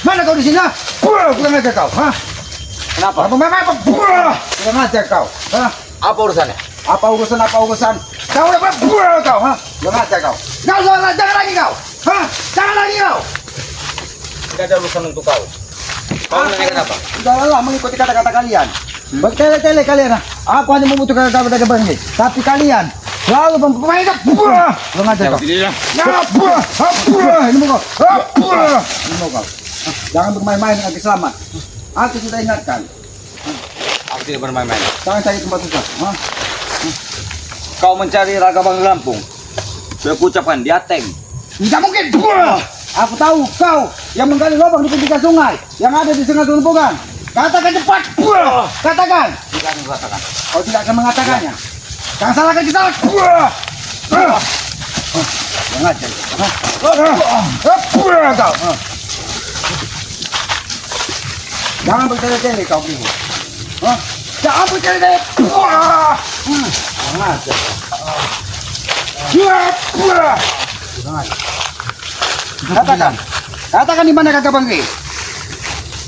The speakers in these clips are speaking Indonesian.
Mana kau di sini? Kurang ajar kau. Hah? Kenapa? Kurang ajar kau. Hah? Apa urusannya? Apa urusan? Kau udah kau. Hah? Kurang ajar kau. Jangan lagi kau. Hah? Jangan lagi kau. Tidak ada urusan untuk kau. Kau nanya kenapa? Sudah lelah mengikuti kata-kata kalian. Bertele-tele kalian. Aku hanya membutuhkan kata-kata ini. Tapi kalian selalu mempermainkan. Kurang ajar kau. Ini mau kau. Jangan bermain-main dengan selamat. Aku sudah ingatkan. Aku tidak bermain-main. Jangan cari tempat susah. Hah? Kau mencari Raga Bang Lampung. Sudah kuucapkan dia tank. Tidak mungkin. Aku tahu kau yang menggali lubang di pinggir sungai yang ada di tengah tumpukan. Katakan cepat. Katakan. Tidak akan katakan. Kau tidak akan mengatakannya. Jangan salahkan kita. Jangan aja. Kau. Jangan bertele-tele kau beli. Jangan bertele-tele. Jangan aja. Katakan di mana kakak Bangki?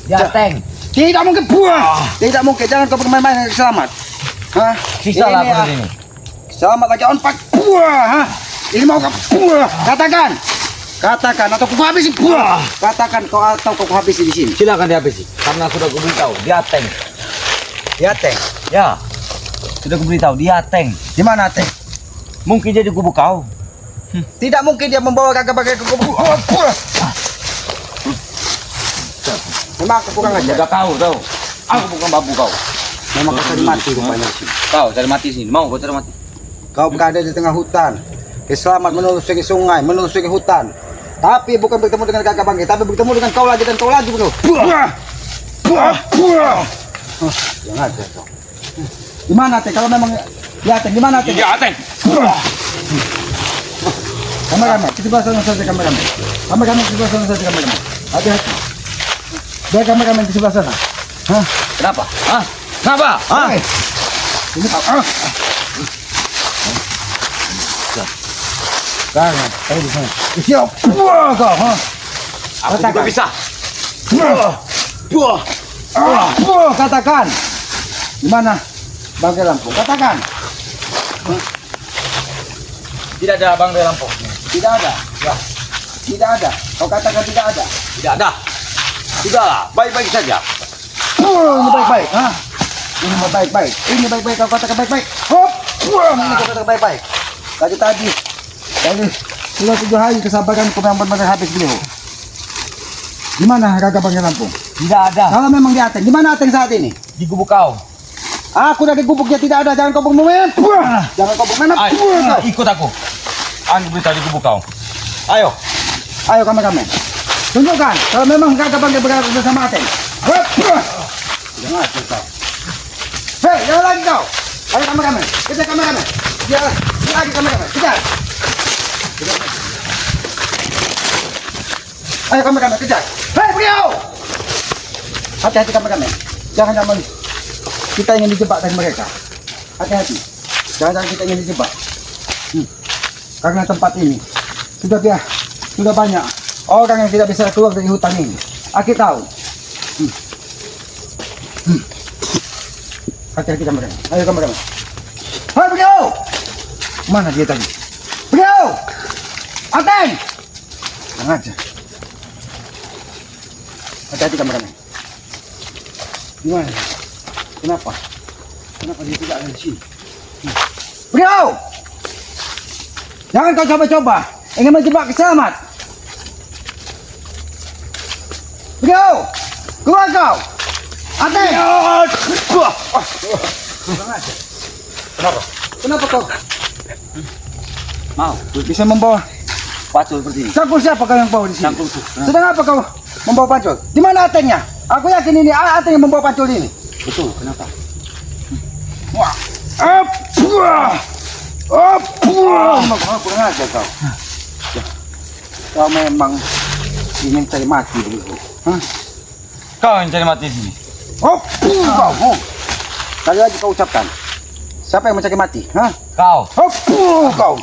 Dia tank. Tidak mungkin Tidak mungkin. Jangan kau bermain-main dengan selamat. Hah? Sisa lah Ini, ini. selamat lagi on pack. Hah? Ini mau kau katakan. Katakan atau kau habisi. Katakan kau atau kau habisi di sini. Silakan dihabisi. Karena sudah kuberitahu dia tank. Ya Teng. Ya. Sudah kuberitahu dia tank. Di mana Teng? Mungkin jadi kubu kau. Tidak mungkin dia membawa kakak Bangki ke kubu. Memang aku kurang aja. Udah kau tahu. Aku bukan babu kau. Memang kau cari mati rupanya di sini. Kau cari mati sini. Mau kau cari mati? Kau berada di tengah hutan. Selamat menelusuri sungai, menelusuri hutan. Tapi bukan bertemu dengan kakak Bangki, tapi bertemu dengan kau lagi dan kau lagi bro. Jangan aja kau. Di mana Teng? Kalau memang ya Teng, di mana Teng? Dia tank. Kameramen, di sebelah sana saja kameramen. Kameramen di sebelah sana saja kameramen. Hati-hati. Biar kameramen di sebelah sana. Hah? Kenapa? Hah? Kenapa? Hah? Hey. Ini Pak. Jangan, saya di sana. Siap. Kau, ha? Aku juga bisa. Katakan. Di mana? Bangkai Lampung. Katakan. Tidak ada Bang di Lampung. Tidak ada. Ya. Tidak ada. Kau katakan tidak ada. Tidak ada. Sudahlah, baik-baik saja. Ini baik-baik. Ha? Ini baik-baik. Ini baik-baik. Kau katakan baik-baik. Hop. Ini kau katakan baik-baik. Tadi sudah 7 hari kesabaran kau memang benar habis beliau. Di mana Raga Bangkai Lampung? Tidak ada. Kalau memang di Ateng, di mana Ateng saat ini? Di kubu kau. Aku dari gubuknya tidak ada. Jangan kau bermain. Jangan kau bermain. Ayo, ikut aku. Aku beritahu di kubu kau. Ayo. Ayo kameramen. Tunjukkan kalau memang Raga Bangkai berada bersama Ateng. Jangan aja kau. Hei, jangan lagi kau. Ayo kameramen. Kejar kameramen. Dia lagi kameramen. Kejar. Ayo kameramen kejar. Hei beliau. Hati-hati kameramen. Jangan kita ingin dijebak dari mereka. Hati-hati. Jangan kita ingin dijebak. Karena tempat ini sudah banyak orang yang tidak bisa keluar dari hutan ini. Aku tahu. Hati-hati kameramen. Ayo kameramen. Hei beliau. Mana dia tadi? Beliau. Ateng. Jangan aja. Hati-hati kameramen. Gimana? Kenapa? Kenapa dia tidak ada di sini? Beliau! Jangan kau coba-coba ingin menjebak Selamat. Beliau! Keluar kau! Ateng! Kenapa? Kenapa kau Mau. bisa membawa Pacul seperti ini. cangkul siapa kau yang bawa di sini? Cangkulku. Sedang apa kau membawa pancul? Di mana Atengnya? Aku yakin ini Ateng yang membawa pancul ini. Betul, kenapa? Wah. Kurang aja kau. Kau memang ingin cari mati begitu. Hah? Kau yang cari mati di sini. Kau. Sekali lagi kau ucapkan. Siapa yang mencari mati? Hah? Kau. Kau.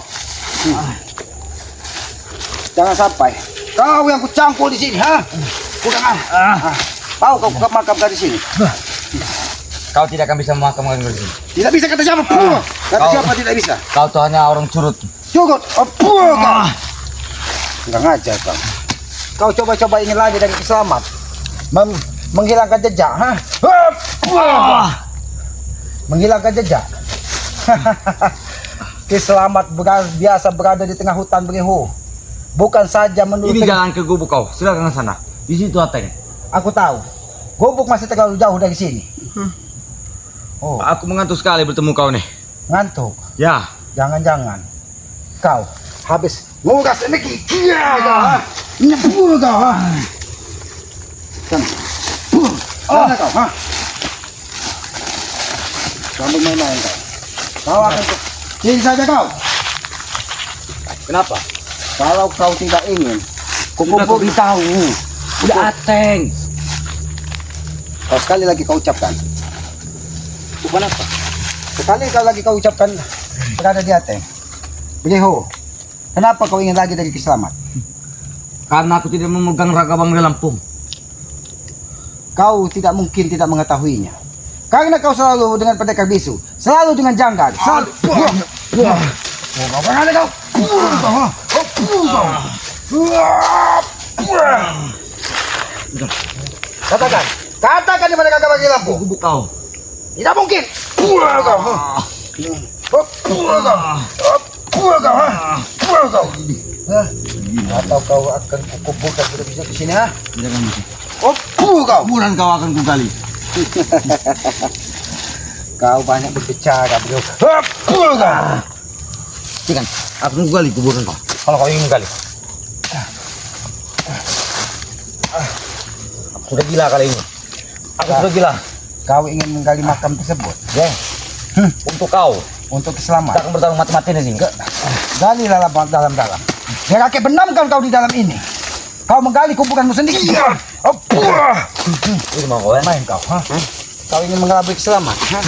Jangan sampai Kau yang kucangkul di sini, ha? Kurang Tahu kau makam di sini. Kau tidak akan bisa memakamkan di sini. Tidak bisa kata siapa? Kata siapa tidak bisa? Kau tuh hanya orang curut. Cukup. Kau. Enggak ngajar kau. Kau coba-coba ingin lagi dari selamat. Menghilangkan jejak, ha? Menghilangkan jejak. Kiselamat biasa berada di tengah hutan Begihu. Bukan saja menurut Ini jalan ke gubuk kau. Silakan ke sana. Di situ Ateng. Aku tahu. Gubuk masih terlalu jauh dari sini. Oh, Aku mengantuk sekali bertemu kau nih. ngantuk. Ya. Jangan-jangan kau habis nguras energi. Iya, nyebur kau, ha? Sana kau, ha? Kamu main-main kau. Kau akan sini saja kau. Kenapa? Kalau kau tidak ingin, Sudah kau beritahu. Udah Ateng. kau sekali lagi kau ucapkan. Bukan apa? Sekali lagi kau ucapkan berada di Ateng. Begitu. Kenapa kau ingin lagi dari Kiselamat? Karena aku tidak memegang Ragabang Lampung. Kau tidak mungkin tidak mengetahuinya. Karena kau selalu dengan pendekar bisu, selalu dengan janggal, selalu. Kau ada kau. Katakan di mana kakak bagi lampu. Gubuk kau. Tidak mungkin. Atau kau akan kukuburkan sudah bisa di sini, ha? Jangan mesti. Kau. Kuburan kau akan kugali. Kau banyak berbicara, bro. Jangan. Aku kugali kuburan kau. Kalau kau ingin menggali. Aku sudah gila kali ini. Aku sudah gila. Kau ingin menggali makam tersebut, Ya. Untuk kau. untuk keselamatan. Kita akan bertarung mati-matian di sini. Galilah dalam-dalam. Biar kakek benamkan kau di dalam ini. Kau menggali kuburanmu sendiri. Itu mau kau ya? Main kau, ha? Kau ingin mengelabui keselamatan, ha?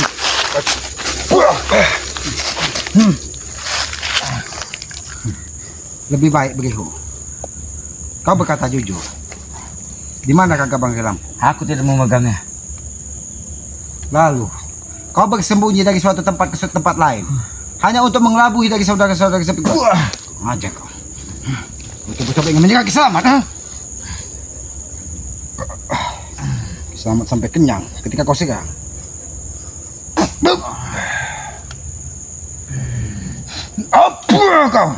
Lebih baik begitu. Kau berkata jujur. Di mana kakak Bang Lampung? Aku tidak memegangnya. Lalu, kau bersembunyi dari suatu tempat ke suatu tempat lain. Hanya untuk mengelabui dari saudara-saudara seperti kau. Ngajak kau. Coba-coba ingin menyerang Kiselamat, ha? Kiselamat sampai kenyang ketika kau serang. Apa kau?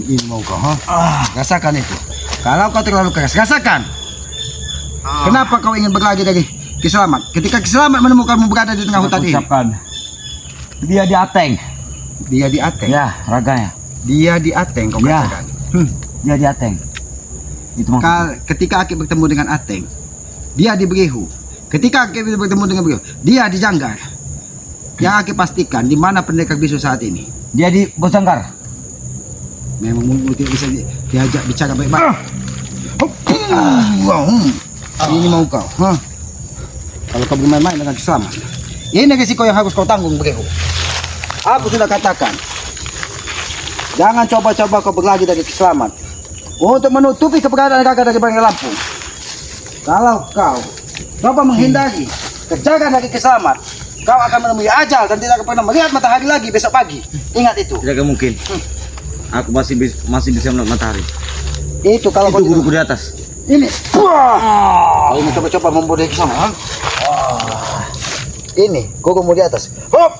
Ini mau kau, ha? Rasakan itu. Kalau kau terlalu keras, rasakan. Kenapa kau ingin berlari dari Kiselamat? Ketika Kiselamat menemukanmu berada di tengah hutan ini. Ucapkan. Dia di Ateng. Dia di Ateng. Ya, raganya. Dia di Ateng, kau Ya. katakan. Dia di Ateng. Itu maksudnya. Ketika Aki bertemu dengan Ateng, dia di Begihu. Ketika Aki bertemu dengan Begihu, dia di Janggar. Yang Aki pastikan di mana pendekar bisu saat ini. Dia di Bosangkar. Memang tidak bisa diajak bicara baik-baik. Ini mau kau, ha? Kalau kau bermain-main dengan Kiselamat, ini risiko yang harus kau tanggung, Begihu. Aku sudah katakan, jangan coba-coba kau berlari dari Kiselamat untuk menutupi keberadaan kakak dari Bang Lampung. Kalau kau coba menghindari kejaran dari Kiselamat, kau akan menemui ajal dan tidak akan pernah melihat matahari lagi besok pagi. Ingat itu. Tidak mungkin. Aku masih bisa melihat matahari. Itu kalau kau Itu guruku di atas. ini. Kau ini coba-coba membodohi Kiselamat, ha? Ini, gurumu di atas. Hop!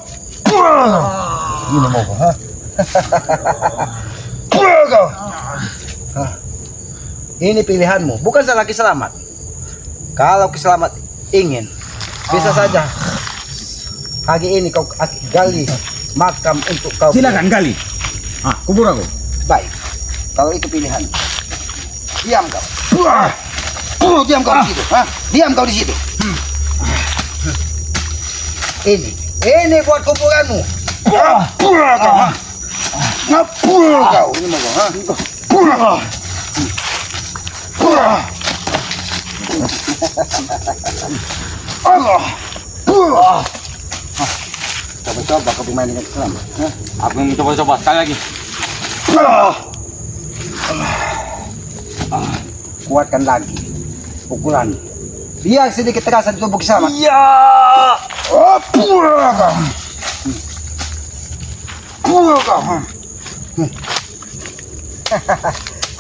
Ini mau kau, ha? Kau. Ini pilihanmu, bukan salah Kiselamat. Kalau Kiselamat ingin, bisa saja hari ini kau gali makam untuk kau. Silakan gali. Kubur aku. Baik, kalau itu pilihan. Diam kau. Diam kau di situ, ha? Diam kau di situ. Ini buat kuburanmu. Kau, ha? Ngapur kau, ini mau kau, ha? Coba-coba kau bermain dengan Kiselamat, ha? Aku ingin coba-coba sekali lagi. Kuatkan lagi pukulan. Biar sedikit terasa di tubuh Kiselamat. Iya.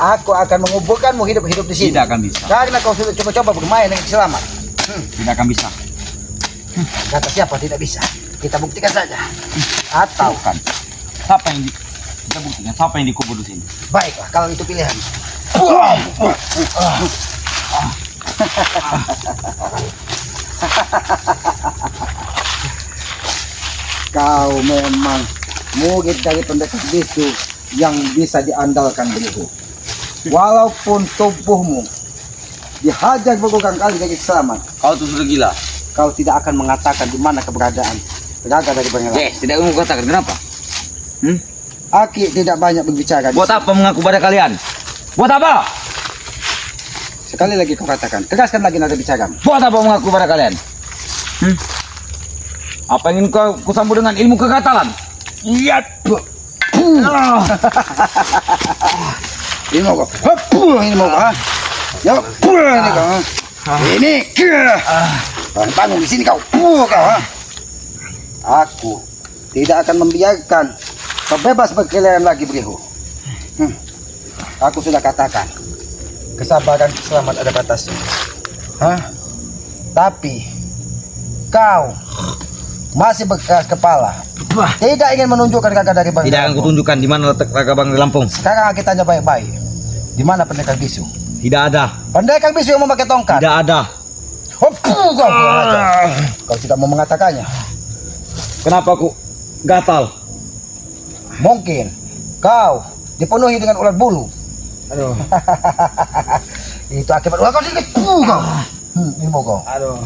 Aku akan menguburkanmu hidup-hidup di sini. Tidak akan bisa. Karena kau sudah coba-coba bermain dengan Kiselamat. Tidak akan bisa. Kata siapa tidak bisa? Kita buktikan saja. Atau Kan. Siapa yang kita buktikan? Siapa yang dikubur di sini? baiklah kalau itu pilihan. Kau memang murid dari pendekar bisu yang bisa diandalkan beliau. Walaupun tubuhmu dihajar berulang kali dari Kiselamat, Kau tuh sudah gila. kau tidak akan mengatakan di mana keberadaan Raga dari Bangalam. Tidak mau katakan kenapa? Aki tidak banyak berbicara. Buat apa mengaku pada kalian? Buat apa? Sekali lagi kau katakan, keraskan lagi nada bicaramu. Buat apa mengaku pada kalian? Apa yang ingin kau kusambut dengan ilmu kegatalan? Iya. Ini mau kau, ini mau kau, ya ini kau, ini bangun di sini kau, kau. Aku tidak akan membiarkan kau bebas berkeliaran lagi berihu. Aku sudah katakan, kesabaran Kiselamat ada batasnya. Tapi kau masih berkeras kepala, tidak ingin menunjukkan kakak dari Bang Tidak akan Lampung. kutunjukkan di mana letak Raga Bang Lampung. Sekarang kita tanya baik-baik, di mana pendekar bisu? Tidak ada. Pendekar bisu yang memakai tongkat. Tidak ada. Kau kurang ajar. Kau tidak mau mengatakannya. Kenapa aku gatal? Mungkin kau dipenuhi dengan ulat bulu. Aduh. Itu akibat ulat kau sedikit. Kau. Ini mau kau. Aduh.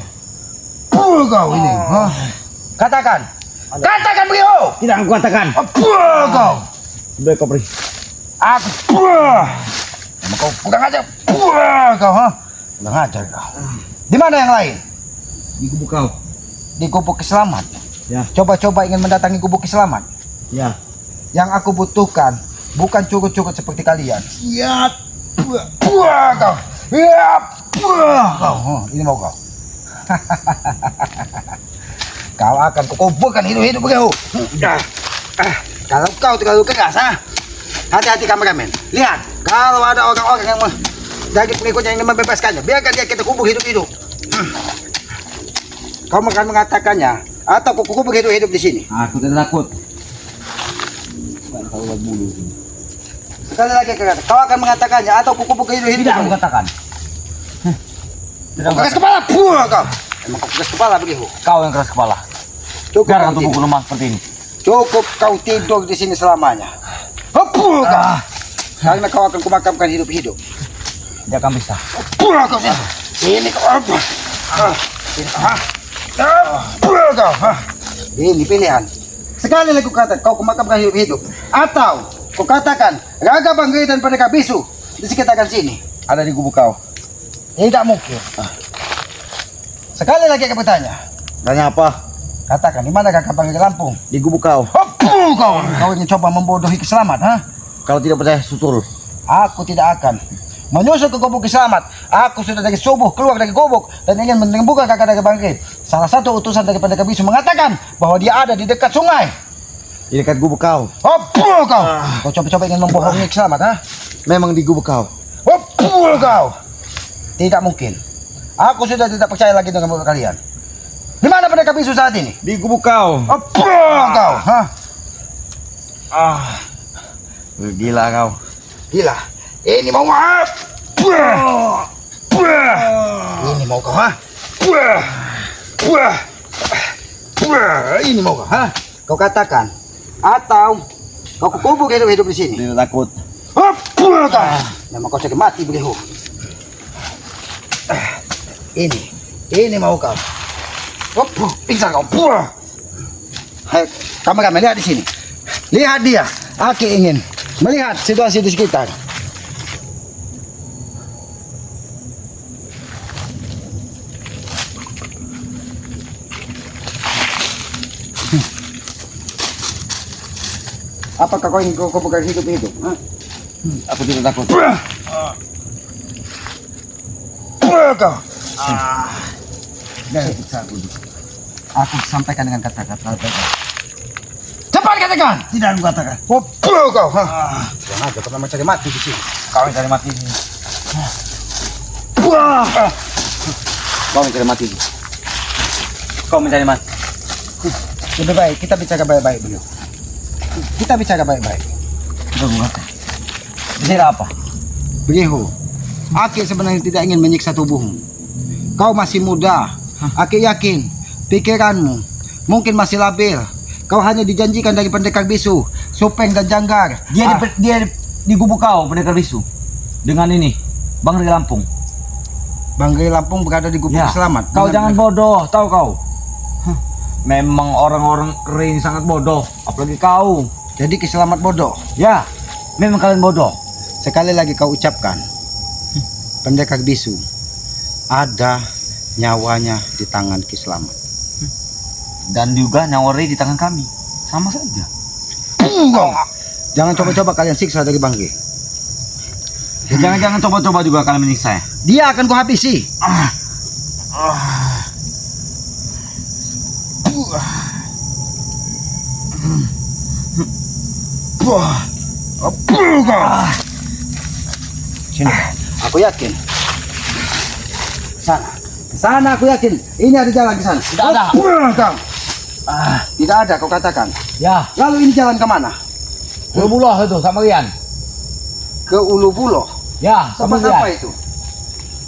Kau ini. Katakan. Katakan beliau. Tidak aku katakan. Kau. Baik kau pergi. Aku. Emang kau kurang ajar. Kau. Kurang ajar kau. Di mana yang lain? Di kubu kau. Di gubuk Kiselamat. Ya. Coba-coba ingin mendatangi gubuk Kiselamat. Ya. Yang aku butuhkan bukan curut-curut seperti kalian. Ya. Kau. Kau. Ini mau kau. Kau akan kukuburkan hidup-hidup kau. Kalau kau terlalu keras, hati-hati kameramen. Lihat, kalau ada orang-orang yang dari pengikutnya yang ingin membebaskannya, biarkan dia kita kubur hidup-hidup. Kau akan mengatakannya, atau kubur hidup-hidup di sini. Aku tidak takut. Kau ulat bulu. Sekali lagi kau akan mengatakannya, atau kubur hidup-hidup. Tidak aku katakan. Kau keras kepala, kau. Emang kau keras kepala begitu. Kau yang keras kepala. Cukup Garang kau tubuhku tidur. lemah seperti ini. Cukup kau tidur di sini selamanya. Kau. Karena kau akan kumakamkan hidup-hidup. Tidak akan bisa. Kau ini kau apa? Kau. Ini pilihan. Sekali lagi kata kau kumakamkan hidup-hidup, atau kau katakan Raga Banggai dan pendekar bisu di sekitaran sini. Ada di kubu kau. Tidak mungkin. Sekali lagi aku bertanya. Tanya apa? Katakan di mana Raga Banggai Lampung? Di kubu kau. Kau ingin coba membodohi Kiselamat, Kalau tidak percaya susul. Aku tidak akan menyusul ke gubuk Kiselamat. Aku sudah dari subuh keluar dari gubuk dan ingin menyembuhkan kakak dari Bangkai. Salah satu utusan dari pendekar bisu mengatakan bahwa dia ada di dekat sungai. Di dekat kubu kau. Kau. Kau coba-coba ingin membohongi Kiselamat, Memang di kubu kau. Kau. Tidak mungkin. Aku sudah tidak percaya lagi dengan mulut kalian. Di mana pendekar bisu saat ini? Di kubu kau. Kau. Gila kau. Gila. Ini mau Ini mau kau, Ini mau kau, Kau katakan, atau kau kubur hidup-hidup di sini. Tidak takut. Kau. Memang kau sakit mati beliau. Ini mau kau. Pingsan kau. Hai, kameramen lihat di sini. Lihat dia. Aki ingin melihat situasi di sekitar. Apakah kau ingin kau bukan hidup-hidup? Aku tidak takut. kau. Dan aku sampaikan dengan kata-kata baik. Cepat katakan. Tidak aku katakan. Kau. Jangan ada pernah mencari mati di sini. Kau yang cari mati ini. Kau mencari mati ini. Kau mencari mati. Lebih baik kita bicara baik-baik dulu. Kita bicara baik-baik. Bicara apa? Begitu. Aki sebenarnya tidak ingin menyiksa tubuhmu. Kau masih muda. Aki yakin pikiranmu mungkin masih labil. Kau hanya dijanjikan dari pendekar bisu, Supeng dan Janggar. Dia di gubuk kau, pendekar bisu. Dengan ini, Bang Ri Lampung. Bang Ri Lampung berada di gubuk Ya, selamat. kau jangan bodoh, tahu kau? Memang orang-orang Ri ini sangat bodoh, apalagi kau. Jadi Kiselamat bodoh. Ya, memang kalian bodoh. Sekali lagi kau ucapkan, pendekar bisu ada nyawanya di tangan Kiselamat. Dan juga nyawa Ri di tangan kami. Sama saja. Jangan coba-coba kalian siksa dari Bang Ri. Ya, jangan coba-coba juga kalian menyiksa. Dia akan kuhabisi. Sini, aku yakin. Sana aku yakin. Ini ada jalan ke sana. Tidak ada. Kau. Tidak ada kau katakan. Ya, Lalu ini jalan kemana? ke Buloh itu sama Rian. Ke Ulu Buloh. Ya, sama Tempat apa Rian. itu?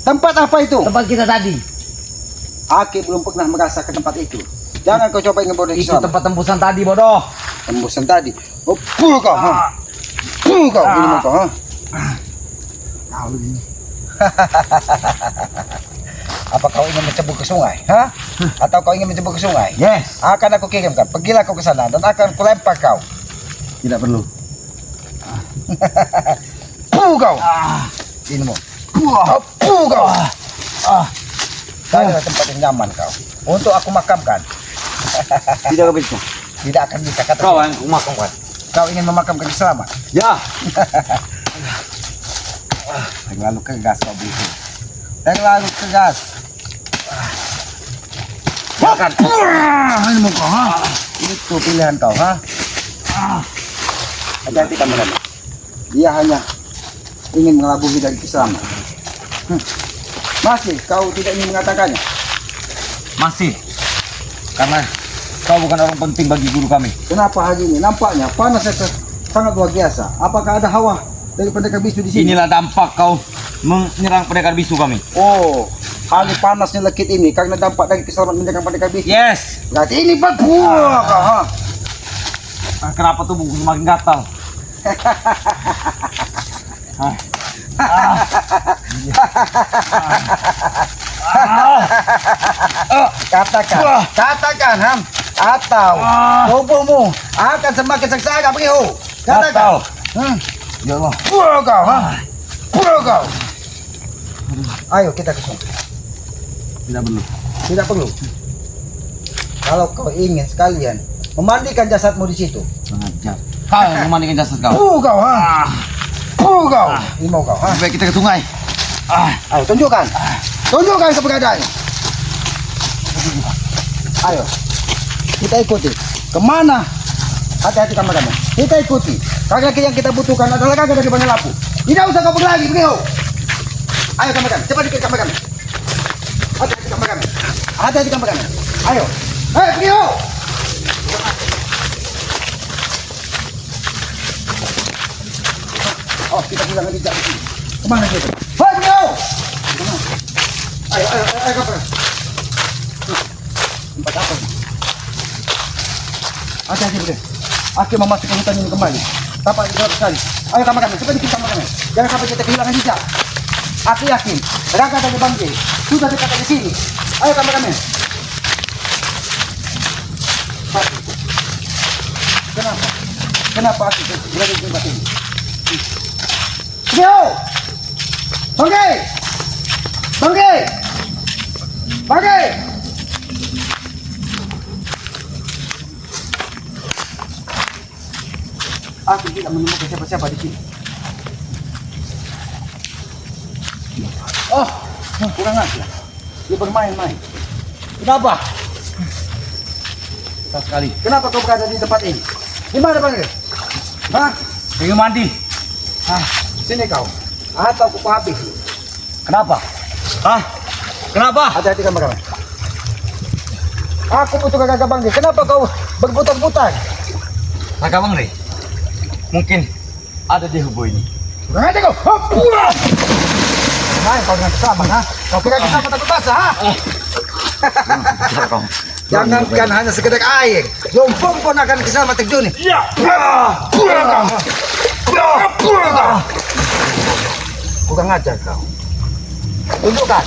Tempat apa itu? Tempat kita tadi. Aki belum pernah merasa ke tempat itu. Jangan kau coba ngebodoh Itu Islam. tempat tembusan tadi, bodoh. Tembusan tadi. Oh, kau, ha? Kau, ini mau kau, ha? Kau ini. Apa kau ingin mencebur ke sungai, ha? Atau kau ingin mencebur ke sungai? Yes. Akan aku kirimkan. Pergilah kau ke sana dan akan kulempar kau. Tidak perlu. Kau. Ini mau. Kau. Carilah tempat yang nyaman kau. Untuk aku makamkan. Tidak bisa. Tidak akan bisa kata. Kau yang kumakamkan. Kau ingin memakamkan Kiselamat. Ya. Terlalu keras kau bisu. Terlalu keras. Makan. Ini mau kau, ha? Itu pilihan kau, ha? Hati-hati kamu. Dia hanya ingin mengelabui dari Kiselamat. Masih kau tidak ingin mengatakannya? Masih. Karena kau bukan orang penting bagi guru kami. Kenapa hari ini nampaknya panasnya sangat luar biasa? Apakah ada hawa dari pendekar bisu di sini? Inilah dampak kau menyerang pendekar bisu kami. Oh, hari panasnya lekit ini karena dampak dari Kiselamat menyerang pendekar bisu. Yes. Berarti ini buah kau, ha? Kenapa tubuhku semakin gatal? Katakan, Ham, atau tubuhmu akan semakin sengsara, Bro. Katakan. Ya Allah. Buah kau, ha? Buah kau. Ayo kita ke sana. Tidak perlu. Tidak perlu. Kalau kau ingin sekalian memandikan jasadmu di situ. Sengaja. Kau yang memandikan jasad kau. Kau, ha? Kau. Ini mau kau, ha? Sampai kita ke sungai. Ayo tunjukkan. Tunjukkan keberadaannya. Ayo. Kita ikuti. Kemana? Hati-hati kamu. Kita ikuti. Karena yang kita butuhkan adalah kagak dari Bang Lapu. Tidak usah kau berlari, beliau. Ayo kamu. Cepat dikit kamu. Hati-hati kamu. Hati-hati kamu. Ayo. Hei, beliau. Oh, kita bilang lagi jatuh sini. Kemana kita? Hei, beliau. Ayo, kamu. Tempat apa ini? Hati-hati, beliau. Aku memasuki hutan ini kembali. Tapak jauh sekali. Ayo kamu. Cepat dikit kamu. Jangan sampai kita kehilangan jejak. Aku yakin Raka dari Bangke sudah dekat di sini. Ayo kamu. Kenapa aku berada di tempat ini? Yo! Bangke! Aku tidak menemukan siapa-siapa di sini. Oh, Kurang aja. Dia bermain-main. Kenapa? Susah sekali. Kenapa kau berada di tempat ini? Di mana Bang? Hah? Ingin mandi. Sini kau. Atau aku habis. Kenapa? Hah? Kenapa? Hati-hati kamera. Aku butuh kakak Bang. Kenapa kau berputar-putar? Kakak Bang Rey, mungkin ada di hubo ini. Kurang aja kau. Main kau dengan kesalahan, ha? Kau kira kita takut basah, ha? Jangankan hanya sekedar air, jompong pun akan kesalahan terjun nih. Ya. Kurang ajar kau. Tunjukkan.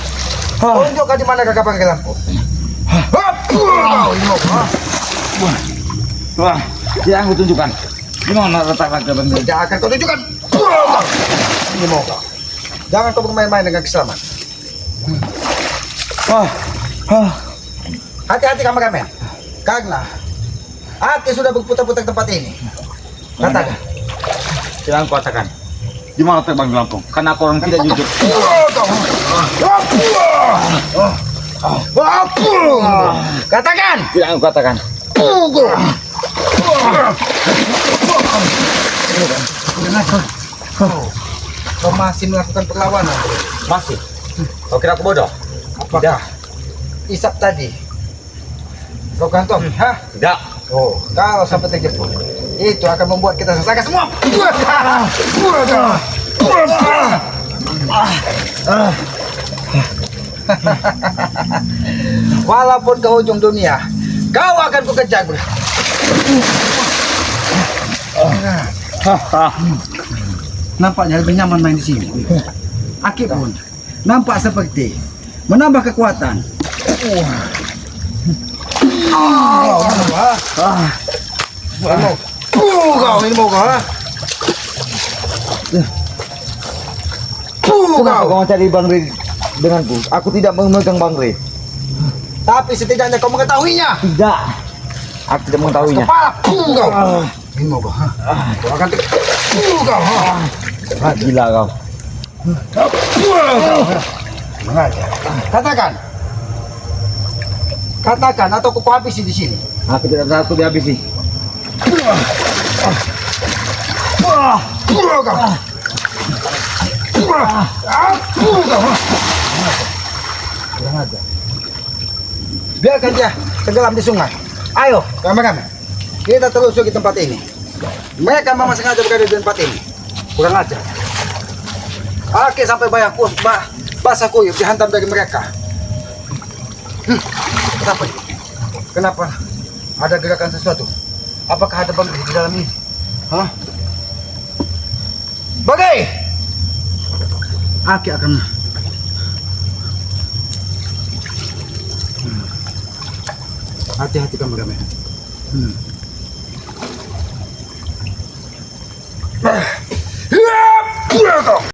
Tunjukkan di mana kakak Bang lampu. Wah, tidak aku tunjukkan. Di mana letak kakak Bang Rey? Tidak akan kau tunjukkan. Ini mau kau. Jangan kau bermain-main dengan keselamatan. Hati-hati kameramen. Karena hati sudah berputar-putar tempat ini. Katakan. Tidak aku katakan. Di mana letak Bang Lampung? Karena aku orang tidak jujur. Katakan. Tidak aku katakan. Kau masih melakukan perlawanan. Masih. Kau kira aku bodoh? Apakah isap tadi kau gantung? Hah? Tidak. Oh, kalau sampai terjebak, itu akan membuat kita selesai semua. Walaupun ke ujung dunia, kau akan kukejar. Nampaknya lebih nyaman main di sini. Akib pun nampak seperti menambah kekuatan. Ini mau kau. Kenapa kau mencari Bang Rey denganku? Aku tidak memegang Bang Rey. Tapi setidaknya kau mengetahuinya. Tidak. Aku tidak mengetahuinya. Kepala kau. Ini mau kau. Kau akan kau. Gila kau. Mengajar. Katakan. Katakan atau aku habisi di sini. Aku tidak takut dihabisi. Biarkan dia tenggelam di sungai. Ayo, kameramen. Kita telusuri tempat ini. Mereka memang sengaja berada di tempat ini. Kurang ajar. Oke, sampai bayangku basah kuyup dihantam dari mereka. Kenapa? Kenapa? Ada gerakan sesuatu? Apakah ada Bang Rey di dalam ini? Hah? Bagai! Aki akan hati-hati kameramen.